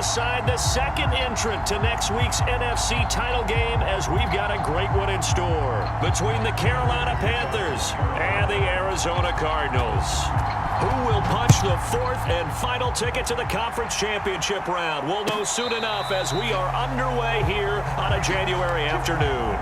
will side the second entrant to next week's NFC title game as we've got a great one in store between the Carolina Panthers and the Arizona Cardinals. Who will punch the fourth and final ticket to the conference championship round? We'll know soon enough as we are underway here on a January afternoon.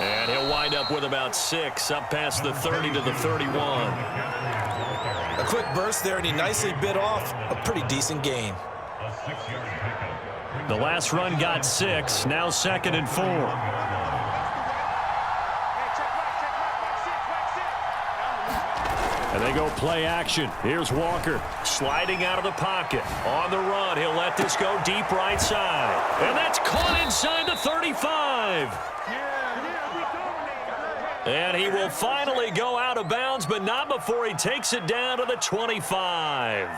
And he'll wind up with about 6, up past the 30 to the 31. A quick burst there, and he nicely bit off a pretty decent gain. The last run got 6, now 2nd and 4. And they go play action. Here's Walker sliding out of the pocket. On the run, he'll let this go deep right side. And that's caught inside the 35. And he will finally go out of bounds, but not before he takes it down to the 25.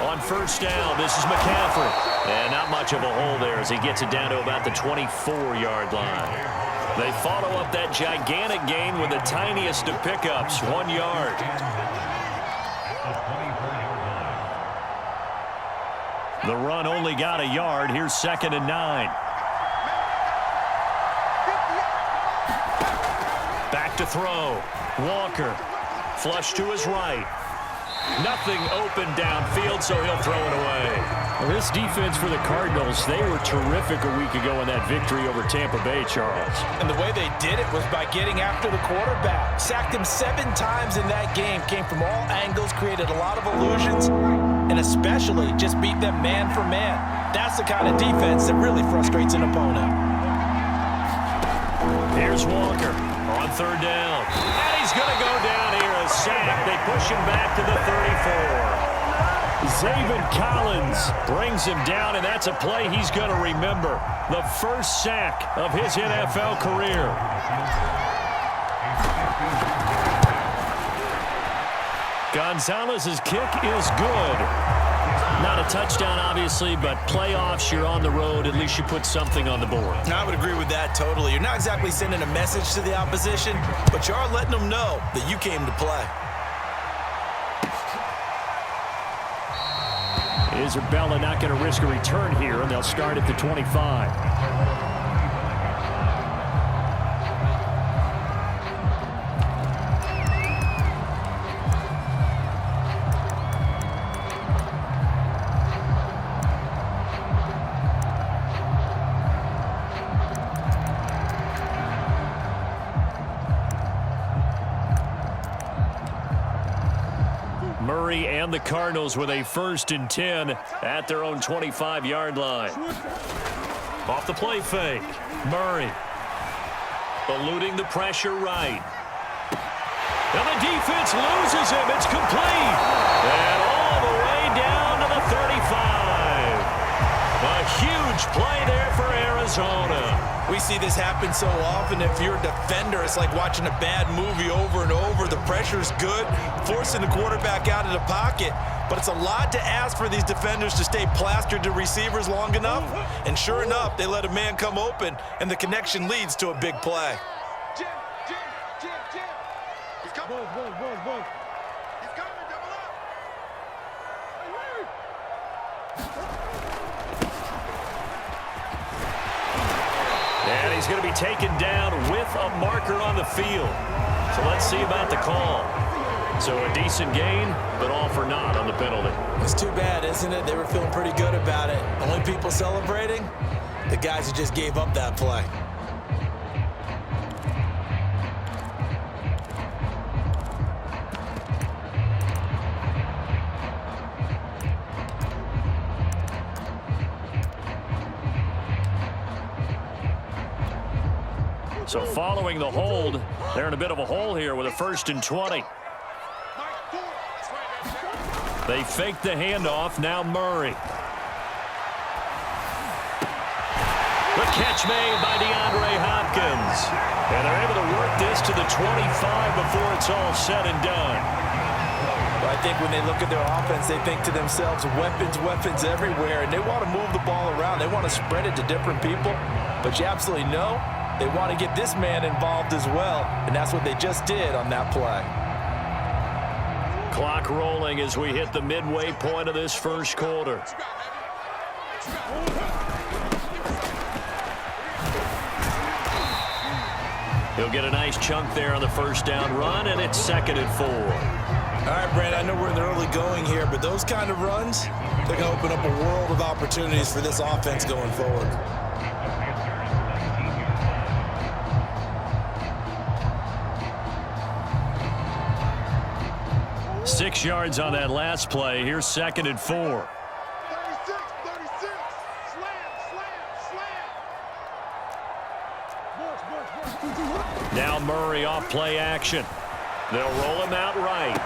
On first down, this is McCaffrey. And not much of a hole there as he gets it down to about the 24-yard line. They follow up that gigantic gain with the tiniest of pickups, 1 yard. The run only got a yard. Here's 2nd and 9. Back to throw. Walker. Flush to his right. Nothing open downfield, so he'll throw it away. Well, this defense for the Cardinals, they were terrific a week ago in that victory over Tampa Bay, Charles. And the way they did it was by getting after the quarterback. Sacked him 7 times in that game. Came from all angles, created a lot of illusions, and especially just beat them man for man. That's the kind of defense that really frustrates an opponent. Here's Walker on third down. And he's going to go down here, a sack. They push him back to the 34. Zaven Collins brings him down, and that's a play he's going to remember. The first sack of his NFL career. Gonzalez's kick is good. Not a touchdown, obviously, but playoffs, you're on the road. At least you put something on the board. I would agree with that totally. You're not exactly sending a message to the opposition, but you are letting them know that you came to play. Isabella not going to risk a return here, and they'll start at the 25. Murray and the Cardinals with a 1st and 10 at their own 25-yard line. Off the play fake. Murray eluding the pressure right. And the defense loses him. It's complete. And all the way down to the 35. A huge play there for Arizona. We see this happen so often. If you're a defender, it's like watching a bad movie over and over. The pressure's good, forcing the quarterback out of the pocket. But it's a lot to ask for these defenders to stay plastered to receivers long enough. And sure enough, they let a man come open, and the connection leads to a big play. Jim. He's coming. He's coming, double up. And he's going to be taken down with a marker on the field. So let's see about the call. So a decent gain, but all for naught on the penalty. It's too bad, isn't it? They were feeling pretty good about it. Only people celebrating? The guys who just gave up that play. So following the hold, they're in a bit of a hole here with a 1st and 20. They fake the handoff. Now Murray. The catch made by DeAndre Hopkins. And they're able to work this to the 25 before it's all said and done. Well, I think when they look at their offense, they think to themselves, weapons, weapons everywhere, and they want to move the ball around. They want to spread it to different people, but you absolutely know they want to get this man involved as well, and that's what they just did on that play. Clock rolling as we hit the midway point of this first quarter. He'll get a nice chunk there on the first down run, and it's 2nd and 4. All right, Brandon, I know we're in the early going here, but those kind of runs, they're going to open up a world of opportunities for this offense going forward. Six yards on that last play. Here's 2nd and 4. 36, 36. Slam, slam, slam. Now Murray off play action. They'll roll him out right.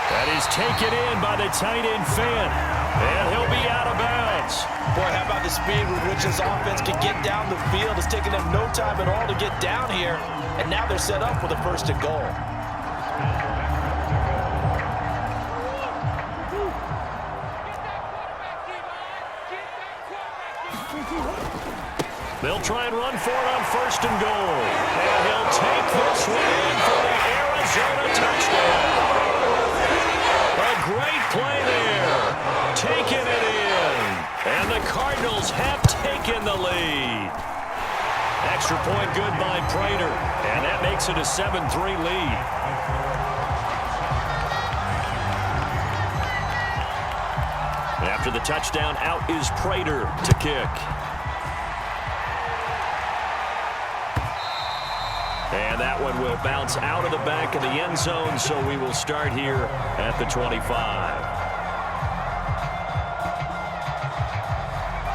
That is taken in by the tight end Fant. And he'll be out of bounds. Boy, how about the speed with which this offense can get down the field? It's taken them no time at all to get down here. And now they're set up for the 1st and goal. They'll try and run for it on 1st and goal. And he'll take this one in for the Arizona touchdown. A great play there. Taking it in. And the Cardinals have taken the lead. Extra point good by Prater. And that makes it a 7-3 lead. After the touchdown, out is Prater to kick. And that one will bounce out of the back of the end zone, so we will start here at the 25.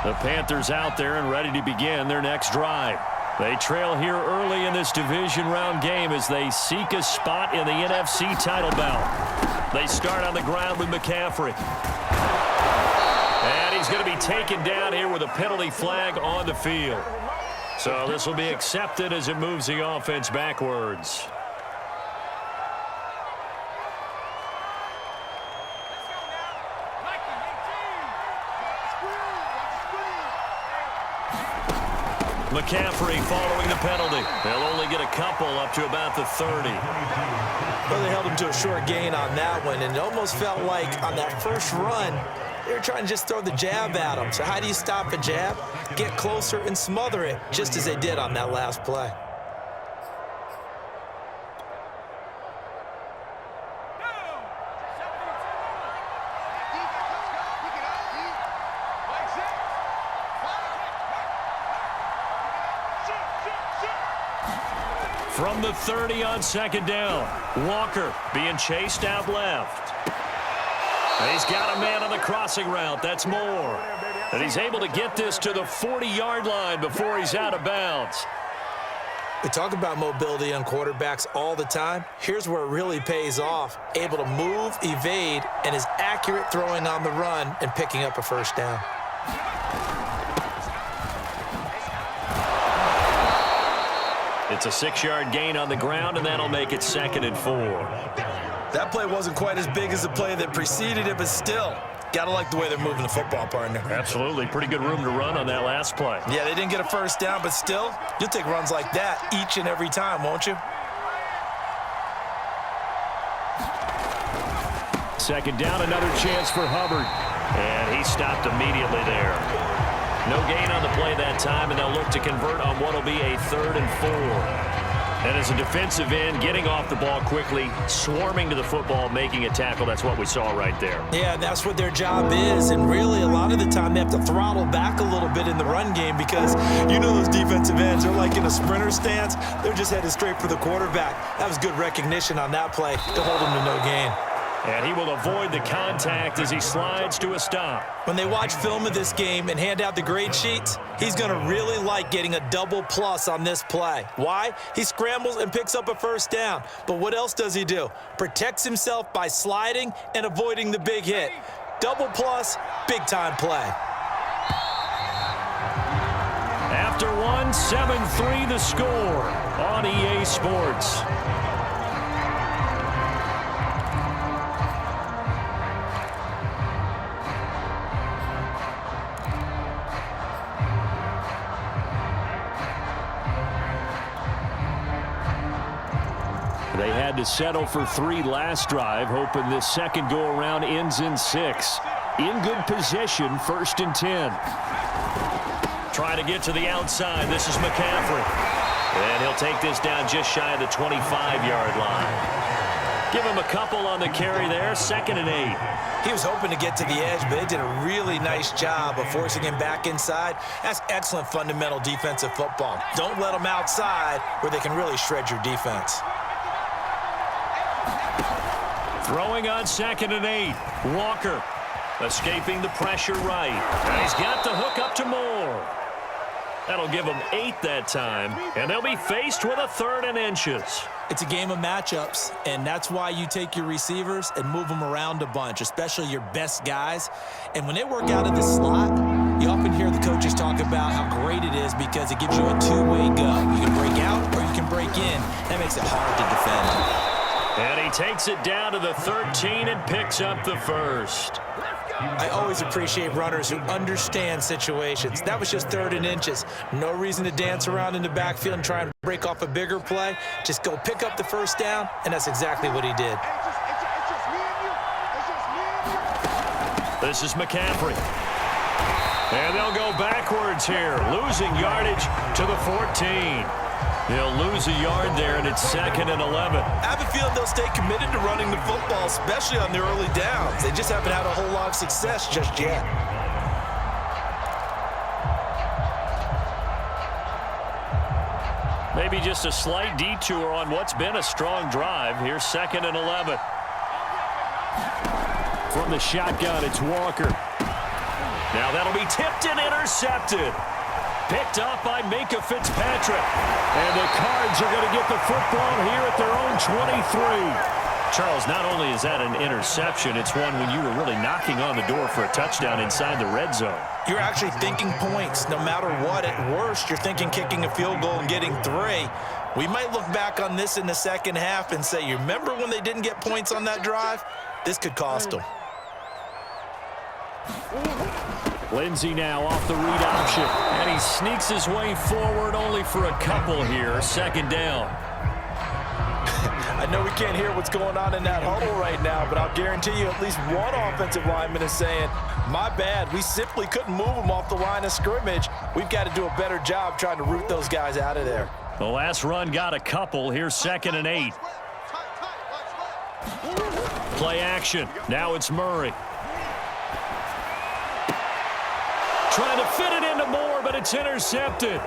The Panthers out there and ready to begin their next drive. They trail here early in this division round game as they seek a spot in the NFC title bout. They start on the ground with McCaffrey. And he's going to be taken down here with a penalty flag on the field. So this will be accepted as it moves the offense backwards. McCaffrey following the penalty. They'll only get a couple up to about the 30. Well, they held him to a short gain on that one, and it almost felt like on that first run, they were trying to just throw the jab at him. So how do you stop a jab? Get closer and smother it, just as they did on that last play. From the 30 on 2nd down, Walker being chased out left. And he's got a man on the crossing route. That's Moore. And he's able to get this to the 40-yard line before he's out of bounds. We talk about mobility on quarterbacks all the time. Here's where it really pays off. Able to move, evade, and is accurate throwing on the run and picking up a first down. It's a 6-yard gain on the ground, and that'll make it 2nd and 4. That play wasn't quite as big as the play that preceded it, but still, gotta like the way they're moving the football, partner. Absolutely. Pretty good room to run on that last play. Yeah, they didn't get a first down, but still, you'll take runs like that each and every time, won't you? 2nd down, another chance for Hubbard. And he stopped immediately there. No gain on the play that time, and they'll look to convert on what will be a 3rd and 4. And as a defensive end, getting off the ball quickly, swarming to the football, making a tackle, that's what we saw right there. Yeah, that's what their job is, and really a lot of the time they have to throttle back a little bit in the run game because you know those defensive ends, they're like in a sprinter stance. They're just headed straight for the quarterback. That was good recognition on that play to hold him to no gain. And he will avoid the contact as he slides to a stop. When they watch film of this game and hand out the grade sheets, he's going to really like getting a double plus on this play. Why? He scrambles and picks up a first down. But what else does he do? Protects himself by sliding and avoiding the big hit. Double plus, big-time play. After one, 7-3 the score on EA Sports. They had to settle for 3 last drive, hoping this second go-around ends in 6. In good position, 1st and 10. Trying to get to the outside. This is McCaffrey. And he'll take this down just shy of the 25-yard line. Give him a couple on the carry there. 2nd and 8. He was hoping to get to the edge, but they did a really nice job of forcing him back inside. That's excellent fundamental defensive football. Don't let them outside where they can really shred your defense. Throwing on 2nd and 8. Walker escaping the pressure right. And he's got the hook up to Moore. That'll give them 8 that time. And they'll be faced with a 3rd and inches. It's a game of matchups, and that's why you take your receivers and move them around a bunch, especially your best guys. And when they work out of the slot, you often hear the coaches talk about how great it is because it gives you a two-way go. You can break out or you can break in. That makes it hard to defend. And he takes it down to the 13 and picks up the 1st. I always appreciate runners who understand situations. That was just 3rd and inches. No reason to dance around in the backfield and try and break off a bigger play. Just go pick up the 1st down, and that's exactly what he did. This is McCaffrey. And they'll go backwards here, losing yardage to the 14. They'll lose a yard there, and it's 2nd and 11. I have a feeling they'll stay committed to running the football, especially on their early downs. They just haven't had a whole lot of success just yet. Maybe just a slight detour on what's been a strong drive. Here's 2nd and 11. From the shotgun, it's Walker. Now that'll be tipped and intercepted. Picked up by Minka Fitzpatrick. And the Cards are going to get the football here at their own 23. Charles, not only is that an interception, it's one when you were really knocking on the door for a touchdown inside the red zone. You're actually thinking points. No matter what, at worst, you're thinking kicking a field goal and getting 3. We might look back on this in the second half and say, you remember when they didn't get points on that drive? This could cost them. Lindsey now off the read option. And he sneaks his way forward only for a couple here. 2nd down. I know we can't hear what's going on in that huddle right now, but I'll guarantee you at least one offensive lineman is saying, my bad, we simply couldn't move them off the line of scrimmage. We've got to do a better job trying to root those guys out of there. The last run got a couple. Here's 2nd and 8. Play action. Now it's Murray. Trying to fit it into Moore, but it's intercepted.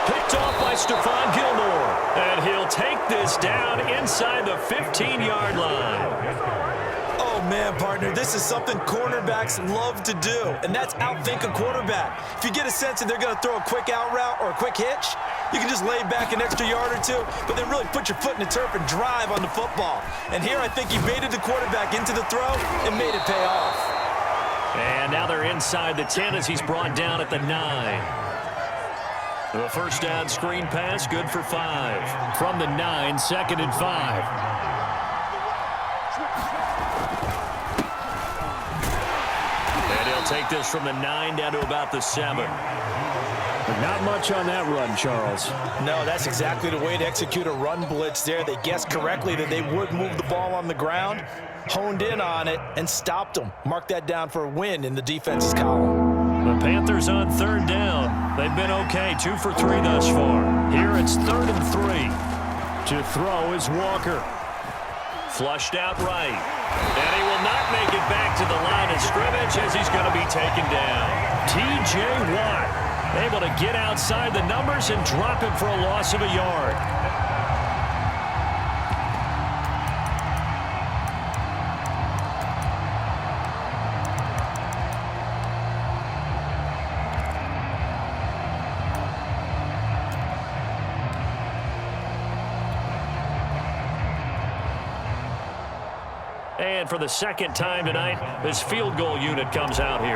Picked off by Stephon Gilmore. And he'll take this down inside the 15-yard line. Oh, man, partner, this is something cornerbacks love to do, and that's outthink a quarterback. If you get a sense that they're going to throw a quick out route or a quick hitch, you can just lay back an extra yard or 2, but then really put your foot in the turf and drive on the football. And here I think he baited the quarterback into the throw and made it pay off. And now they're inside the 10 as he's brought down at the 9. The first down screen pass, good for 5. From the 9, 2nd and 5. And he'll take this from the 9 down to about the 7. But not much on that run, Charles. No, that's exactly the way to execute a run blitz there. They guessed correctly that they would move the ball on the ground, honed in on it, and stopped them. Mark that down for a win in the defense's column. The Panthers on 3rd down. They've been okay, 2 for 3 thus far. Here it's 3rd and 3. To throw is Walker. Flushed out right. And he will not make it back to the line of scrimmage as he's going to be taken down. T.J. Watt able to get outside the numbers and drop him for a loss of a yard. And for the second time tonight, this field goal unit comes out here.